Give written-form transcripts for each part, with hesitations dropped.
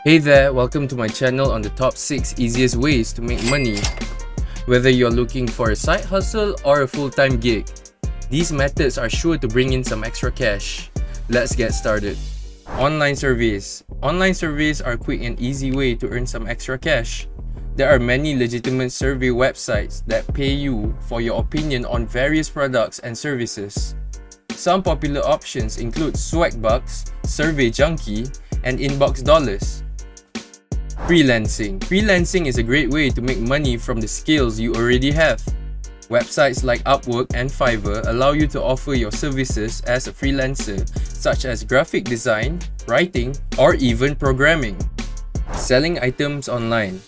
Hey there, welcome to my channel on the top 6 easiest ways to make money. Whether you're looking for a side hustle or a full-time gig, these methods are sure to bring in some extra cash. Let's get started. Online surveys. Online surveys are a quick and easy way to earn some extra cash. There are many legitimate survey websites that pay you for your opinion on various products and services. Some popular options include Swagbucks, Survey Junkie, and Inbox Dollars. Freelancing. Freelancing is a great way to make money from the skills you already have. Websites like Upwork and Fiverr allow you to offer your services as a freelancer, such as graphic design, writing, or even programming. Selling items online.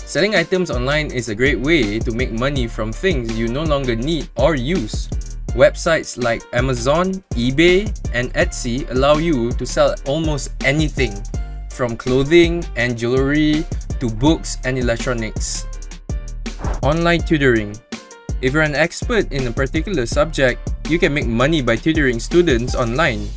Selling items online is a great way to make money from things you no longer need or use. Websites like Amazon, eBay, and Etsy allow you to sell almost anything, from clothing and jewelry to books and electronics. Online tutoring. If you're an expert in a particular subject, you can make money by tutoring students online.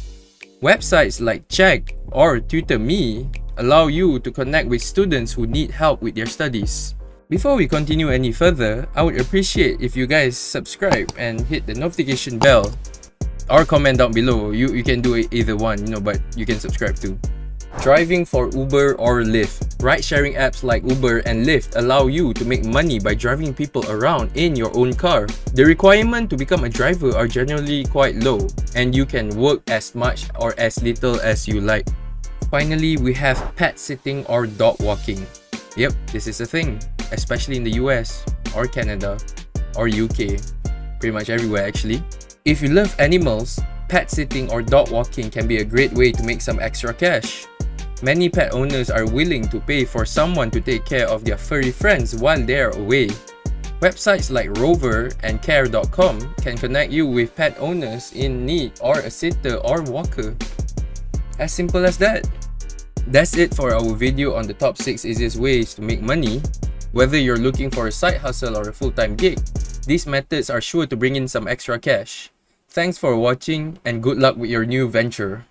Websites like Check or Tutor.me allow you to connect with students who need help with their studies. Before we continue any further, I would appreciate if you guys subscribe and hit the notification bell or comment down below. You can do either one, but you can subscribe too. Driving for Uber or Lyft. Ride-sharing apps like Uber and Lyft allow you to make money by driving people around in your own car. The requirement to become a driver are generally quite low, and you can work as much or as little as you like. Finally, we have pet sitting or dog walking. Yep, this is a thing, especially in the US or Canada or UK. Pretty much everywhere actually. If you love animals, pet sitting or dog walking can be a great way to make some extra cash. Many pet owners are willing to pay for someone to take care of their furry friends while they're away. Websites like Rover and Care.com can connect you with pet owners in need or a sitter or walker. As simple as that. That's it for our video on the top 6 easiest ways to make money. Whether you're looking for a side hustle or a full-time gig, these methods are sure to bring in some extra cash. Thanks for watching and good luck with your new venture.